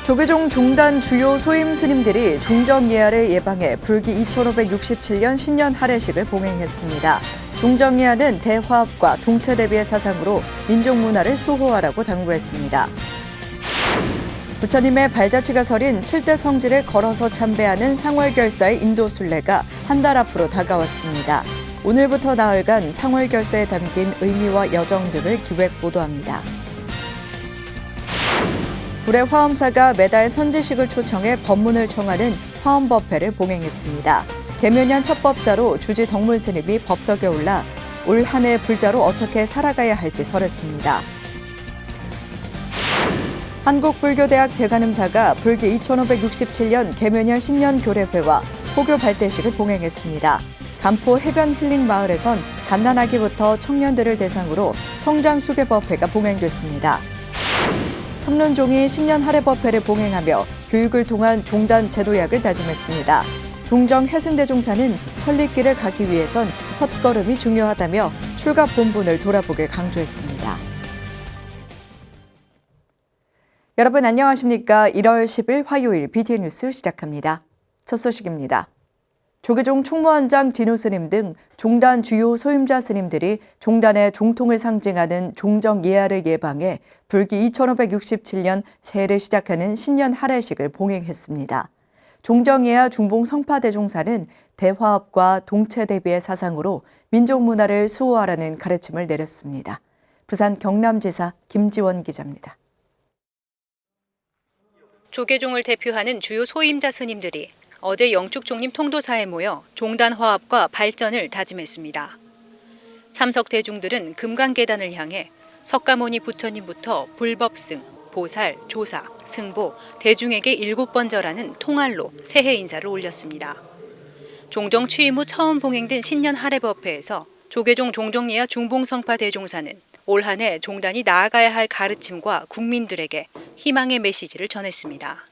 조계종 종단 주요 소임 스님들이 종정예하를 예방해 불기 2567년 신년 할애식을 봉행했습니다. 종정예하는 대화합과 동체 대비의 사상으로 민족 문화를 수호하라고 당부했습니다. 부처님의 발자취가 서린 7대 성지를 걸어서 참배하는 상월결사의 인도순례가 한 달 앞으로 다가왔습니다. 오늘부터 나흘간 상월결사에 담긴 의미와 여정 등을 기획 보도합니다. 불의 화엄사가 매달 선지식을 초청해 법문을 청하는 화엄법회를 봉행했습니다. 개묘년 첫 법사로 주지 덕문 스님이 법석에 올라 올 한 해 불자로 어떻게 살아가야 할지 설했습니다. 한국불교대학 대관음사가 불기 2567년 개묘년 신년 교례회와 포교 발대식을 봉행했습니다. 간포 해변 힐링 마을에선 갓난아기부터 청년들을 대상으로 성장 수계법회가 봉행됐습니다. 삼론종이 신년 할애법회를 봉행하며 교육을 통한 종단 제도약을 다짐했습니다. 종정 해승대종사는 천리길을 가기 위해선 첫걸음이 중요하다며 출가 본분을 돌아보길 강조했습니다. 여러분 안녕하십니까? 1월 10일 화요일 BTN 뉴스 시작합니다. 첫 소식입니다. 조계종 총무원장 진우 스님 등 종단 주요 소임자 스님들이 종단의 종통을 상징하는 종정예하를 예방해 불기 2567년 새해를 시작하는 신년 할애식을 봉행했습니다. 종정예하 중봉 성파대종사는 대화합과 동체 대비의 사상으로 민족 문화를 수호하라는 가르침을 내렸습니다. 부산 경남지사 김지원 기자입니다. 조계종을 대표하는 주요 소임자 스님들이 어제 영축종림 통도사에 모여 종단 화합과 발전을 다짐했습니다. 참석 대중들은 금강계단을 향해 석가모니 부처님부터 불법승, 보살, 조사, 승보, 대중에게 7번 절하는 통할로 새해 인사를 올렸습니다. 종정 취임 후 처음 봉행된 신년 할애법회에서 조계종 종정예하 중봉성파 대종사는 올 한 해 종단이 나아가야 할 가르침과 국민들에게 희망의 메시지를 전했습니다.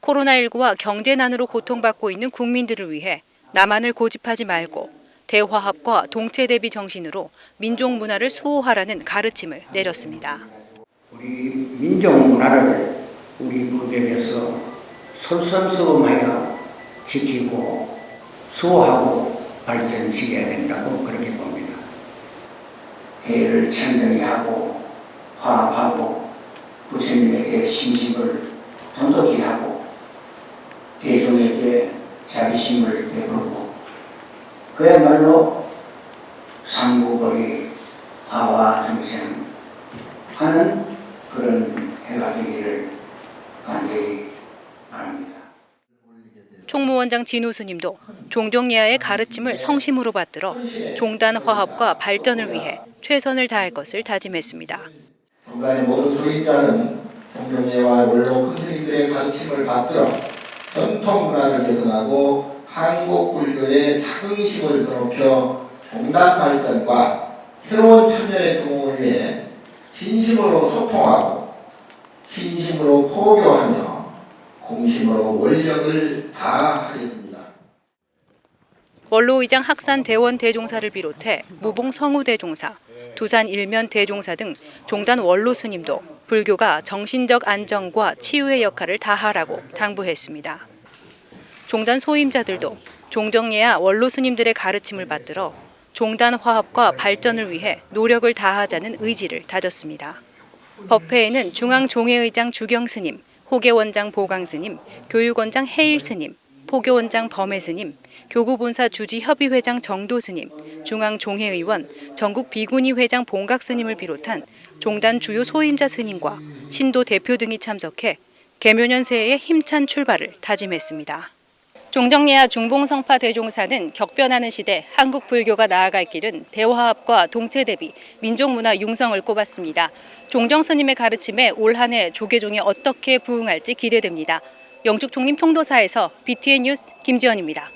코로나19와 경제난으로 고통받고 있는 국민들을 위해 남한을 고집하지 말고 대화합과 동체 대비 정신으로 민족 문화를 수호하라는 가르침을 내렸습니다. 우리 민족 문화를 우리 불교에서 솔선수범하여 지키고 수호하고 발전시켜야 된다고 그렇게 봅니다. 대를 천명히 하고 화합하고 부처님에게 신심을 돈독히 하고 대중에게 자비심을 베풀고 그야말로 상부벌이 화와 정생하는 그런 해가 되기를 간절히 바랍니다. 총무원장 진우 스님도 종정예하의 가르침을 성심으로 받들어 종단 화합과 발전을 위해 최선을 다할 것을 다짐했습니다. 종단의 모든 소임자는 종정예와 원로 큰 스님들의 가르침을 받들어 전통 문화를 개선하고 한국 불교의 자긍심을 더 높여 종단 발전과 새로운 천년의 중흥을 위해 진심으로 소통하고 진심으로 포교하며 공심으로 원력을 다하겠습니다. 원로의장 학산 대원 대종사를 비롯해 무봉 성우 대종사, 두산 일면 대종사 등 종단 원로 스님도 불교가 정신적 안정과 치유의 역할을 다하라고 당부했습니다. 종단 소임자들도 종정예하 원로 스님들의 가르침을 받들어 종단 화합과 발전을 위해 노력을 다하자는 의지를 다졌습니다. 법회에는 중앙종회의장 주경 스님, 호계원장 보강 스님, 교육원장 해일 스님, 포교원장 범해 스님, 교구본사 주지협의회장 정도 스님, 중앙종회의원, 전국 비구니 회장 봉각 스님을 비롯한 종단 주요 소임자 스님과 신도 대표 등이 참석해 개묘년 새해의 힘찬 출발을 다짐했습니다. 종정예하 중봉성파 대종사는 격변하는 시대 한국 불교가 나아갈 길은 대화합과 동체 대비, 민족 문화 융성을 꼽았습니다. 종정 스님의 가르침에 올 한 해 조계종이 어떻게 부응할지 기대됩니다. 영축총림 통도사에서 BTN 뉴스 김지연입니다.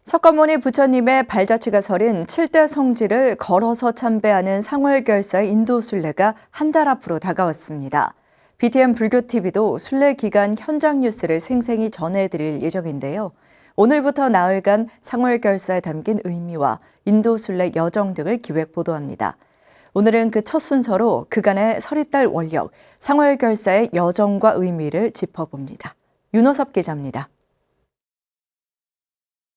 석가모니 부처님의 발자취가 서린 7대 성지를 걸어서 참배하는 상월결사의 인도순례가 한 달 앞으로 다가왔습니다. BTN 불교TV도 순례 기간 현장 뉴스를 생생히 전해드릴 예정인데요. 오늘부터 나흘간 상월결사에 담긴 의미와 인도순례 여정 등을 기획 보도합니다. 오늘은 그 첫 순서로 그간의 서리달 원력, 상월결사의 여정과 의미를 짚어봅니다. 윤호섭 기자입니다.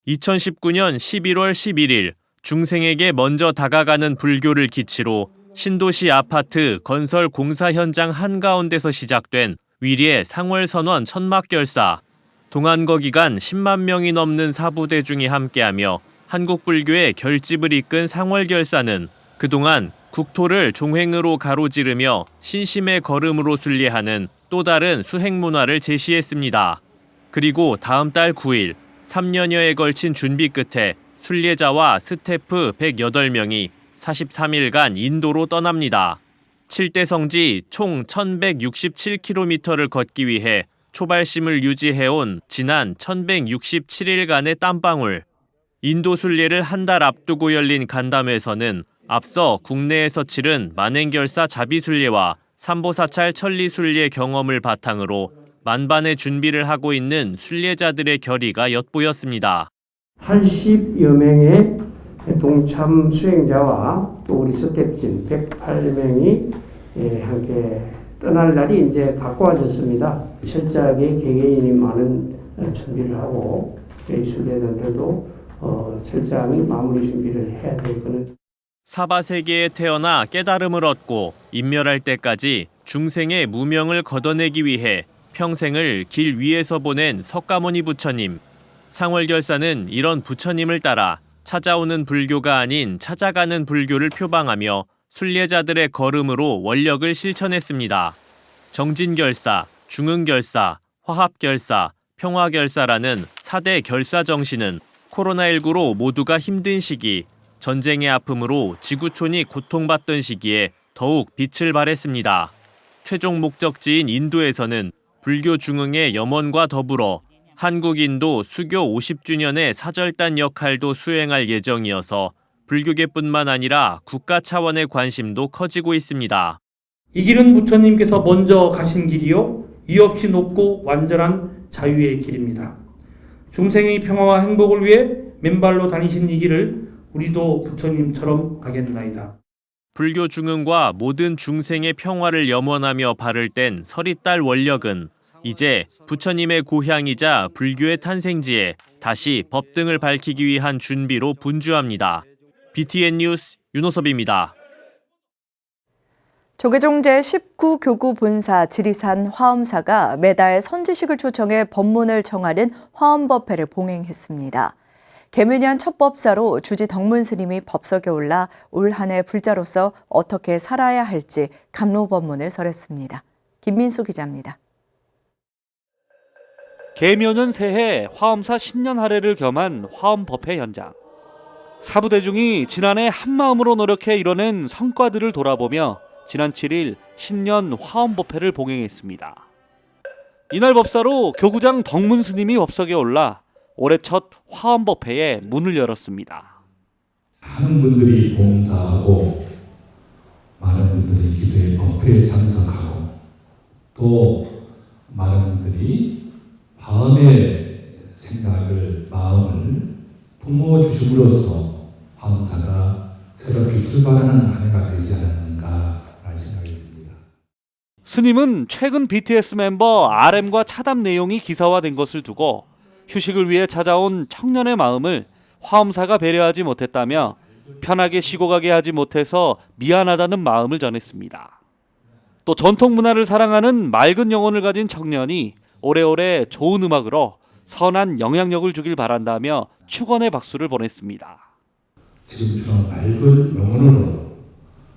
2019년 11월 11일 중생에게 먼저 다가가는 불교를 기치로 신도시 아파트 건설 공사 현장 한가운데서 시작된 위리의 상월선원 천막결사. 동안거 기간 10만 명이 넘는 사부대중이 함께하며 한국불교의 결집을 이끈 상월결사는 그동안 국토를 종횡으로 가로지르며 신심의 걸음으로 순례하는 또 다른 수행 문화를 제시했습니다. 그리고 다음 달 9일 3년여에 걸친 준비 끝에 순례자와 스태프 108명이 43일간 인도로 떠납니다. 7대 성지 총 1167km를 걷기 위해 초발심을 유지해온 지난 1167일간의 땀방울. 인도 순례를 한 달 앞두고 열린 간담회에서는 앞서 국내에서 치른 만행결사 자비순례와 삼보사찰 천리순례 경험을 바탕으로 만반의 준비를 하고 있는 순례자들의 결의가 엿보였습니다. 80여 명의 동참 수행자와 또 우리 스태프진 108명이 함께 떠날 날이 이제 가까워졌습니다. 철저하게 개개인이 많은 준비를 하고 저희 순례자들도 철저한 마무리 준비를 해야 되거든요. 사바세계에 태어나 깨달음을 얻고 인멸할 때까지 중생의 무명을 걷어내기 위해 평생을 길 위에서 보낸 석가모니 부처님. 상월결사는 이런 부처님을 따라 찾아오는 불교가 아닌 찾아가는 불교를 표방하며 순례자들의 걸음으로 원력을 실천했습니다. 정진결사, 중흥결사, 화합결사, 평화결사라는 4대 결사 정신은 코로나19로 모두가 힘든 시기, 전쟁의 아픔으로 지구촌이 고통받던 시기에 더욱 빛을 발했습니다. 최종 목적지인 인도에서는 불교 중흥의 염원과 더불어 한국-인도 수교 50주년의 사절단 역할도 수행할 예정이어서 불교계뿐만 아니라 국가 차원의 관심도 커지고 있습니다. 이 길은 부처님께서 먼저 가신 길이요 이 없이 높고 완전한 자유의 길입니다. 중생의 평화와 행복을 위해 맨발로 다니신 이 길을 우리도 부처님처럼 가겠나이다. 불교 중흥과 모든 중생의 평화를 염원하며 발을 뗀 서리달 원력은 이제 부처님의 고향이자 불교의 탄생지에 다시 법등을 밝히기 위한 준비로 분주합니다. BTN 뉴스 윤호섭입니다. 조계종 제19교구 본사 지리산 화엄사가 매달 선지식을 초청해 법문을 청하는 화엄법회를 봉행했습니다. 개묘년 첫 법사로 주지 덕문 스님이 법석에 올라 올 한 해 불자로서 어떻게 살아야 할지 감로법문을 설했습니다. 김민수 기자입니다. 개묘년 새해 화엄사 신년 할애를 겸한 화엄법회 현장. 사부대중이 지난해 한마음으로 노력해 이뤄낸 성과들을 돌아보며 지난 7일 신년 화엄법회를 봉행했습니다. 이날 법사로 교구장 덕문 스님이 법석에 올라 올해 첫 화엄법회에 문을 열었습니다. 많은 분들이 봉사하고 많은 분들이 기도에 법회에 참석하고 또 많은 분들이 마음의 생각을 마음을 품어주심으로써 화엄사가 새롭게 출발하는 한 해가 되지 않았는가라는 생각이 듭니다. 스님은 최근 BTS 멤버 RM과 차담 내용이 기사화된 것을 두고 휴식을 위해 찾아온 청년의 마음을 화엄사가 배려하지 못했다며 편하게 쉬고 가게 하지 못해서 미안하다는 마음을 전했습니다. 또 전통 문화를 사랑하는 맑은 영혼을 가진 청년이 오래오래 좋은 음악으로 선한 영향력을 주길 바란다며 축원의 박수를 보냈습니다. 지금처럼 맑은 영혼으로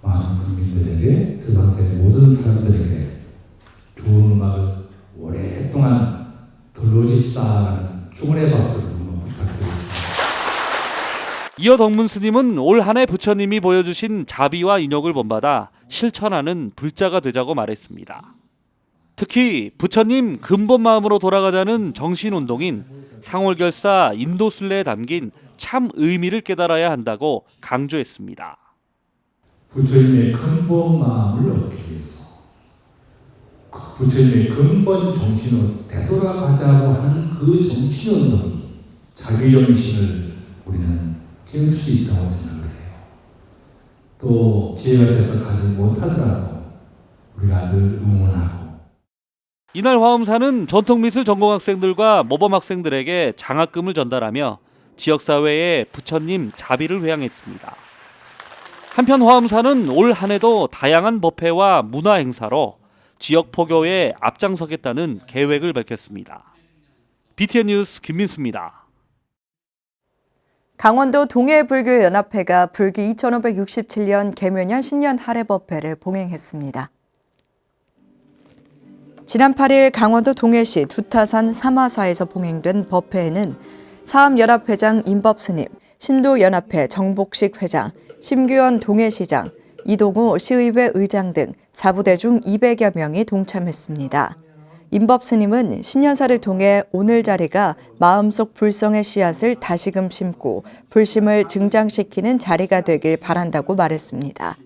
많은 국민들에게 세상의 모든 사람들에게 좋은 음악을 오랫동안 들어주십사라는 축원의 박수를 한번 부탁드립니다. 이어 덕문 스님은 올 한 해 부처님이 보여주신 자비와 인욕을 본받아 실천하는 불자가 되자고 말했습니다. 특히 부처님 근본 마음으로 돌아가자는 정신운동인 상월결사 인도순례에 담긴 참 의미를 깨달아야 한다고 강조했습니다. 부처님의 근본 마음을 얻기 위해서 부처님의 근본 정신으로 되돌아가자고 하는 그 정신운동이 자기정신을 우리는 깨울 수 있다고 생각을 해요. 또 기회가 돼서 가지 못하더라도 우리가 늘 응원하고 이날 화엄사는 전통미술 전공 학생들과 모범 학생들에게 장학금을 전달하며 지역사회에 부처님 자비를 회양했습니다. 한편 화엄사는 올 한 해도 다양한 법회와 문화 행사로 지역 포교에 앞장서겠다는 계획을 밝혔습니다. BTN 뉴스 김민수입니다. 강원도 동해불교연합회가 불기 2567년 계묘년 신년 할애법회를 봉행했습니다. 지난 8일 강원도 동해시 두타산 사마사에서 봉행된 법회에는 사암연합회장 임법스님, 신도연합회 정복식 회장, 심규원 동해시장, 이동우 시의회 의장 등 사부대 중 200여 명이 동참했습니다. 임법스님은 신년사를 통해 오늘 자리가 마음속 불성의 씨앗을 다시금 심고 불심을 증장시키는 자리가 되길 바란다고 말했습니다.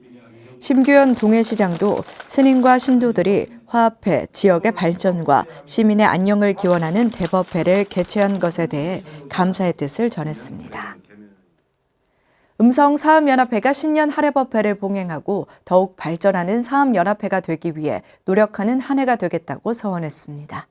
심규현 동해시장도 스님과 신도들이 화합해 지역의 발전과 시민의 안녕을 기원하는 대법회를 개최한 것에 대해 감사의 뜻을 전했습니다. 음성사암연합회가 신년 할애법회를 봉행하고 더욱 발전하는 사암연합회가 되기 위해 노력하는 한 해가 되겠다고 서원했습니다.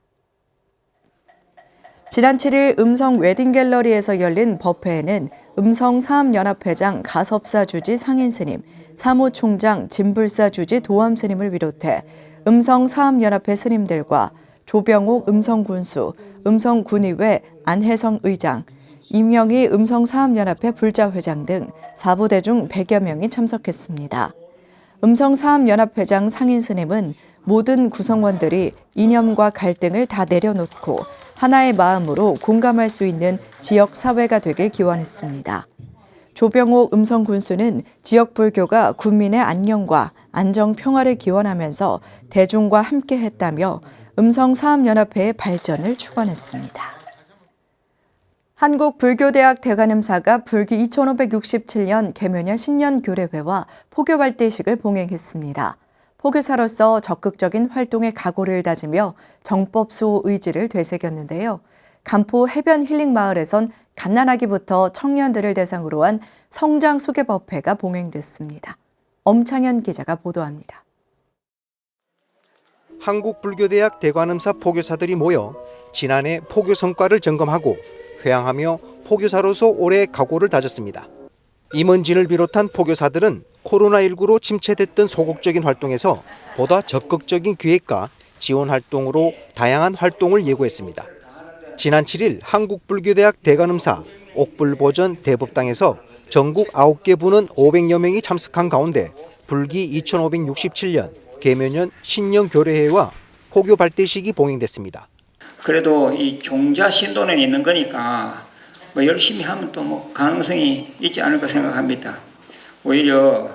지난 7일 음성 웨딩갤러리에서 열린 법회에는 음성사암연합회장 가섭사 주지 상인스님, 사무총장 진불사 주지 도암스님을 비롯해 음성사암연합회 스님들과 조병옥 음성군수, 음성군의회 안혜성 의장, 임영희 음성사암연합회 불자회장 등 사부대 중 100여 명이 참석했습니다. 음성사암연합회장 상인스님은 모든 구성원들이 이념과 갈등을 다 내려놓고 하나의 마음으로 공감할 수 있는 지역 사회가 되길 기원했습니다. 조병옥 음성군수는 지역 불교가 국민의 안녕과 안정 평화를 기원하면서 대중과 함께 했다며 음성사암연합회의 발전을 축원했습니다. 한국불교대학 대관음사가 불기 2567년 계묘년 신년교례회와 포교발대식을 봉행했습니다. 포교사로서 적극적인 활동에 각오를 다지며 정법수호 의지를 되새겼는데요. 간포 해변 힐링마을에선 갓난아기부터 청년들을 대상으로 한 성장수계법회가 봉행됐습니다. 엄창현 기자가 보도합니다. 한국불교대학 대관음사 포교사들이 모여 지난해 포교 성과를 점검하고 회항하며 포교사로서 올해 각오를 다졌습니다. 임원진을 비롯한 포교사들은 코로나19로 침체됐던 소극적인 활동에서 보다 적극적인 기획과 지원 활동으로 다양한 활동을 예고했습니다. 지난 7일 한국불교대학 대관음사 옥불보전 대법당에서 전국 9개 부는 500여 명이 참석한 가운데 불기 2567년 계묘년 신년교례회와 포교 발대식이 봉행됐습니다. 그래도 이 종자 신도는 있는 거니까 뭐 열심히 하면 또 뭐 가능성이 있지 않을까 생각합니다. 오히려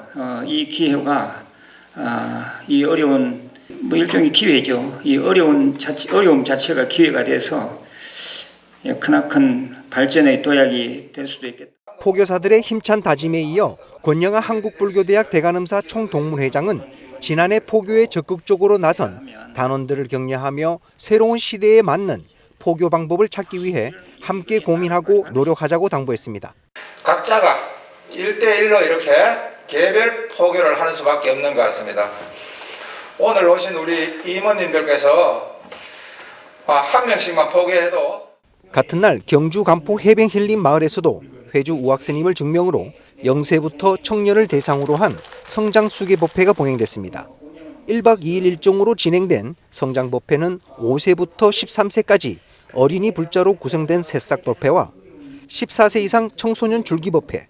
이 기회가 이 어려운 뭐 일종의 기회죠. 이 어려움 자체가 기회가 돼서 크나큰 발전의 도약이 될 수도 있겠다. 포교사들의 힘찬 다짐에 이어 권영아 한국불교대학 대관음사 총동문회장은 지난해 포교에 적극적으로 나선 단원들을 격려하며 새로운 시대에 맞는 포교 방법을 찾기 위해 함께 고민하고 노력하자고 당부했습니다. 각자가 1대1로 이렇게 개별 포교를 하는 수밖에 없는 것 같습니다. 오늘 오신 우리 임원님들께서 한 명씩만 포교해도 같은 날 경주 간포 해변 힐링 마을에서도 회주 우학스님을 증명으로 0세부터 청년을 대상으로 한 성장수계법회가 봉행됐습니다. 1박 2일 일정으로 진행된 성장법회는 5세부터 13세까지 어린이 불자로 구성된 새싹법회와 14세 이상 청소년 줄기법회,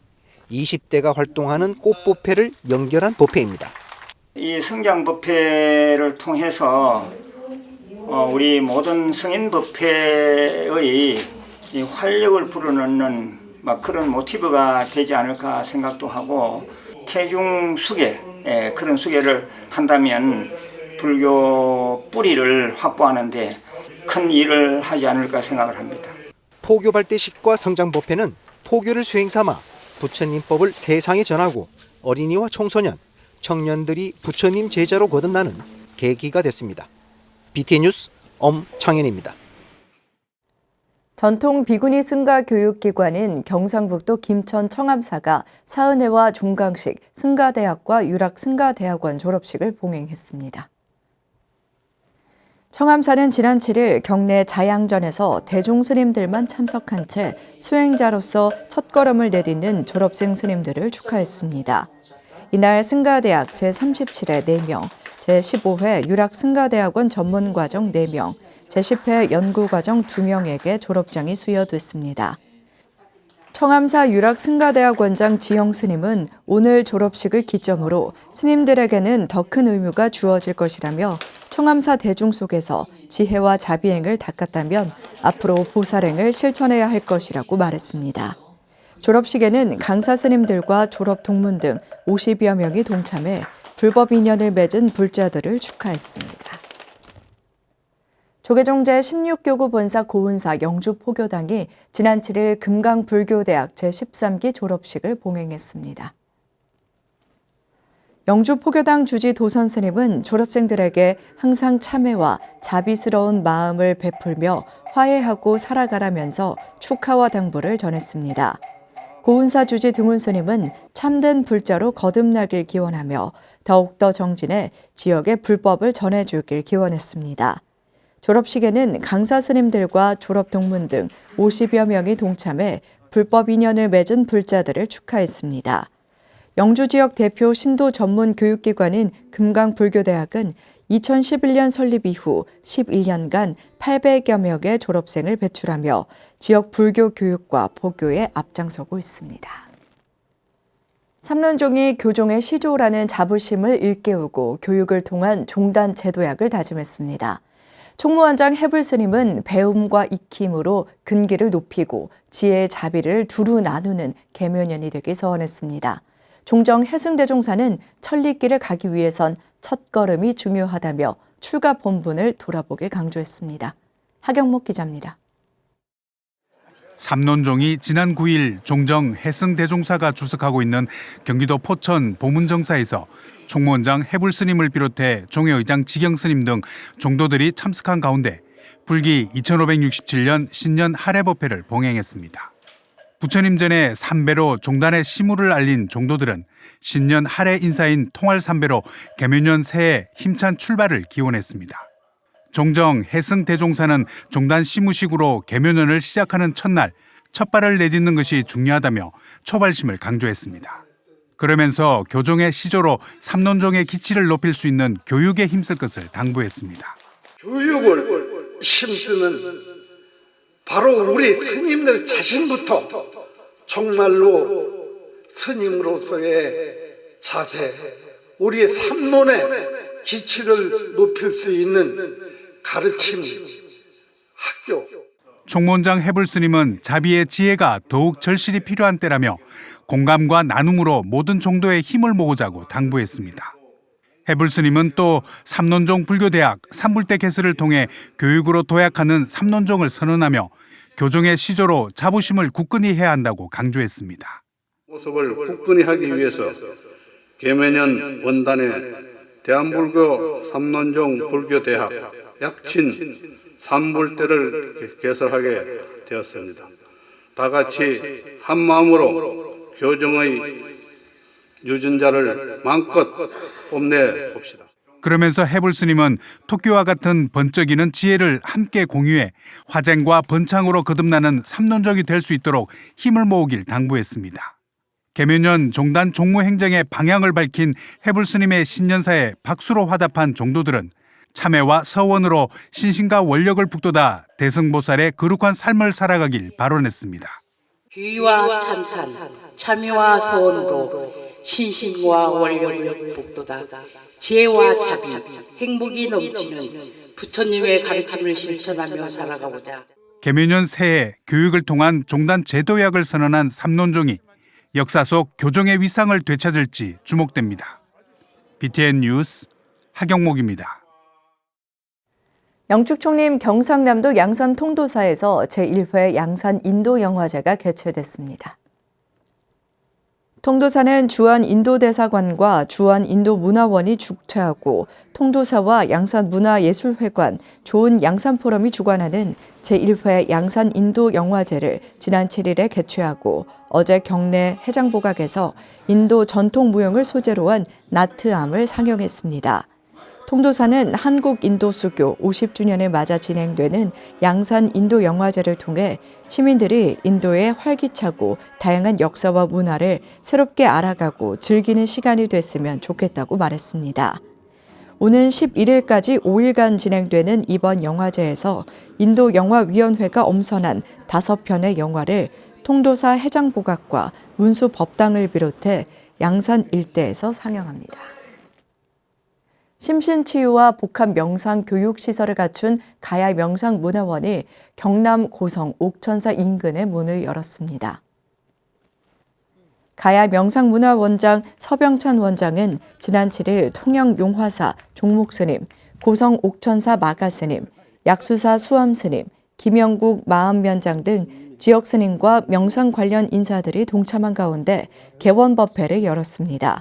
20대가 활동하는 꽃법회를 연결한 법회입니다. 이 성장법회를 통해서 우리 모든 성인법회의 이 활력을 불어넣는 그런 모티브가 되지 않을까 생각도 하고 태중 수계, 그런 수계를 한다면 불교 뿌리를 확보하는 데 큰 일을 하지 않을까 생각을 합니다. 포교 발대식과 성장법회는 포교를 수행 삼아 부처님법을 세상에 전하고 어린이와 청소년, 청년들이 부처님 제자로 거듭나는 계기가 됐습니다. BTN 뉴스 엄창현입니다. 전통 비구니 승가 교육기관인 경상북도 김천 청암사가 사은회와 종강식 승가대학과 유락승가대학원 졸업식을 봉행했습니다. 청암사는 지난 7일 경내 자양전에서 대종 스님들만 참석한 채 수행자로서 첫걸음을 내딛는 졸업생 스님들을 축하했습니다. 이날 승가대학 제37회 4명, 제15회 유락승가대학원 전문과정 4명, 제10회 연구과정 2명에게 졸업장이 수여됐습니다. 청암사 유락승가대학원장 지영 스님은 오늘 졸업식을 기점으로 스님들에게는 더 큰 의무가 주어질 것이라며 청암사 대중 속에서 지혜와 자비행을 닦았다면 앞으로 보살행을 실천해야 할 것이라고 말했습니다. 졸업식에는 강사 스님들과 졸업 동문 등 50여 명이 동참해 불법 인연을 맺은 불자들을 축하했습니다. 조계종 제16교구 본사 고운사 영주포교당이 지난 7일 금강불교대학 제13기 졸업식을 봉행했습니다. 영주포교당 주지 도선 스님은 졸업생들에게 항상 참회와 자비스러운 마음을 베풀며 화해하고 살아가라면서 축하와 당부를 전했습니다. 고운사 주지 등운 스님은 참된 불자로 거듭나길 기원하며 더욱더 정진해 지역의 불법을 전해주길 기원했습니다. 졸업식에는 강사 스님들과 졸업 동문 등 50여 명이 동참해 불법 인연을 맺은 불자들을 축하했습니다. 영주 지역 대표 신도 전문 교육기관인 금강불교대학은 2011년 설립 이후 11년간 800여 명의 졸업생을 배출하며 지역 불교 교육과 보교에 앞장서고 있습니다. 삼론종이 교종의 시조라는 자부심을 일깨우고 교육을 통한 종단 제도약을 다짐했습니다. 총무원장 해불 스님은 배움과 익힘으로 근기를 높이고 지혜의 자비를 두루 나누는 계묘년이 되길 서원했습니다. 종정 해승대종사는 천리길을 가기 위해선 첫걸음이 중요하다며 출가 본분을 돌아보길 강조했습니다. 하경목 기자입니다. 삼론종이 지난 9일 종정 해승대종사가 주석하고 있는 경기도 포천 보문정사에서 총무원장 해불 스님을 비롯해 종회의장 지경 스님 등 종도들이 참석한 가운데 불기 2567년 신년 할애법회를 봉행했습니다. 부처님 전에 삼배로 종단의 시무를 알린 종도들은 신년 할애 인사인 통할 삼배로 계묘년 새해 힘찬 출발을 기원했습니다. 종정 해승대종사는 종단 시무식으로 계묘년을 시작하는 첫날 첫발을 내딛는 것이 중요하다며 초발심을 강조했습니다. 그러면서 교종의 시조로 삼론종의 기치를 높일 수 있는 교육에 힘쓸 것을 당부했습니다. 교육을 힘쓰는 바로 우리 스님들 자신부터 정말로 스님으로서의 자세, 우리의 삼론의 기치를 높일 수 있는 가르침, 학교. 총무원장 해불 스님은 자비의 지혜가 더욱 절실히 필요한 때라며 공감과 나눔으로 모든 종도에 힘을 모으자고 당부했습니다. 해불 스님은 또 삼론종 불교대학 삼불대 개설을 통해 교육으로 도약하는 삼론종을 선언하며 교종의 시조로 자부심을 굳건히 해야 한다고 강조했습니다. 모습을 굳건히 하기 위해서 계묘년 원단에 대한불교 삼론종 불교대학 약친 삼불대를 개설하게 되었습니다. 다 같이 한 마음으로 교정의 유전자를 마음껏 뽐내 봅시다. 그러면서 해불 스님은 토끼와 같은 번쩍이는 지혜를 함께 공유해 화쟁과 번창으로 거듭나는 삼론종이 될 수 있도록 힘을 모으길 당부했습니다. 계묘년 종단 종무 행정의 방향을 밝힌 해불 스님의 신년사에 박수로 화답한 종도들은 참회와 서원으로 신신과 원력을 북돋아 대승보살의 거룩한 삶을 살아가길 발언했습니다. 귀와 찬탄, 참회와 서원으로 신신과 원력을 북돋아 지혜와 자비, 행복이 넘치는 부처님의 가르침을 실천하며 살아가고자. 계묘년 새해 교육을 통한 종단 제도약을 선언한 삼론종이 역사 속 교종의 위상을 되찾을지 주목됩니다. BTN 뉴스 하경목입니다. 영축총림 경상남도 양산 통도사에서 제1회 양산 인도 영화제가 개최됐습니다. 통도사는 주한 인도대사관과 주한 인도문화원이 주최하고 통도사와 양산문화예술회관, 좋은 양산포럼이 주관하는 제1회 양산인도영화제를 지난 7일에 개최하고 어제 경내 해장보각에서 인도 전통무용을 소재로 한 나트암을 상영했습니다. 통도사는 한국-인도-수교 50주년을 맞아 진행되는 양산인도영화제를 통해 시민들이 인도의 활기차고 다양한 역사와 문화를 새롭게 알아가고 즐기는 시간이 됐으면 좋겠다고 말했습니다. 오는 11일까지 5일간 진행되는 이번 영화제에서 인도영화위원회가 엄선한 5편의 영화를 통도사 해장보각과 문수법당을 비롯해 양산 일대에서 상영합니다. 심신치유와 복합 명상교육시설을 갖춘 가야 명상문화원이 경남 고성 옥천사 인근에 문을 열었습니다. 가야 명상문화원장 서병찬 원장은 지난 7일 통영용화사 종목스님, 고성 옥천사 마가스님, 약수사 수암스님, 김영국 마암면장 등 지역스님과 명상 관련 인사들이 동참한 가운데 개원법회를 열었습니다.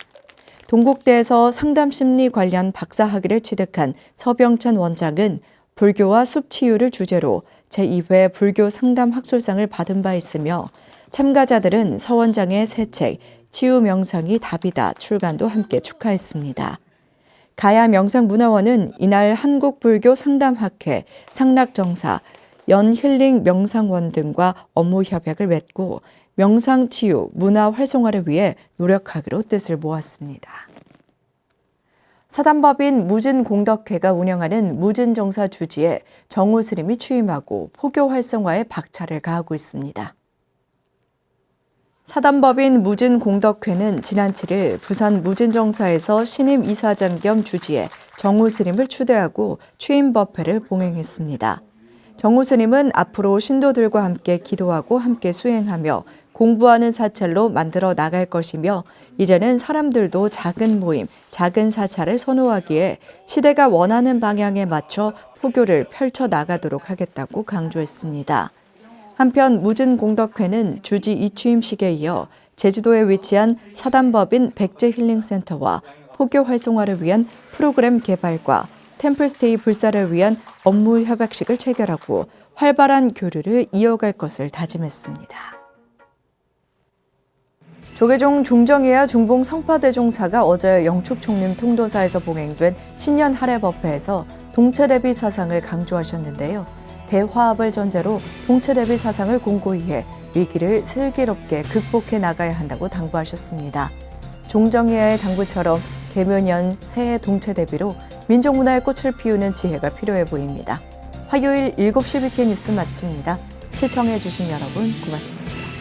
동국대에서 상담심리 관련 박사학위를 취득한 서병찬 원장은 불교와 숲치유를 주제로 제2회 불교 상담 학술상을 받은 바 있으며 참가자들은 서 원장의 새 책 치유 명상이 답이다 출간도 함께 축하했습니다. 가야 명상문화원은 이날 한국불교 상담학회, 상락정사, 연힐링 명상원 등과 업무 협약을 맺고 명상치유, 문화 활성화를 위해 노력하기로 뜻을 모았습니다. 사단법인 무진공덕회가 운영하는 무진정사 주지에 정우 스님이 취임하고 포교 활성화에 박차를 가하고 있습니다. 사단법인 무진공덕회는 지난 7일 부산 무진정사에서 신임 이사장 겸 주지에 정우 스님을 추대하고 취임법회를 봉행했습니다. 정우 스님은 앞으로 신도들과 함께 기도하고 함께 수행하며 공부하는 사찰로 만들어 나갈 것이며 이제는 사람들도 작은 모임, 작은 사찰을 선호하기에 시대가 원하는 방향에 맞춰 포교를 펼쳐 나가도록 하겠다고 강조했습니다. 한편 무진공덕회는 주지 이취임식에 이어 제주도에 위치한 사단법인 백제힐링센터와 포교 활성화를 위한 프로그램 개발과 템플스테이 불사를 위한 업무 협약식을 체결하고 활발한 교류를 이어갈 것을 다짐했습니다. 조계종 종정이야 중봉 성파대종사가 어제 영축총림 통도사에서 봉행된 신년 할애법회에서 동체대비 사상을 강조하셨는데요. 대화합을 전제로 동체대비 사상을 공고히 해 위기를 슬기롭게 극복해 나가야 한다고 당부하셨습니다. 종정이야의 당부처럼 개묘년 새해 동체대비로 민족문화의 꽃을 피우는 지혜가 필요해 보입니다. 화요일 7시 BTN 뉴스 마칩니다. 시청해주신 여러분 고맙습니다.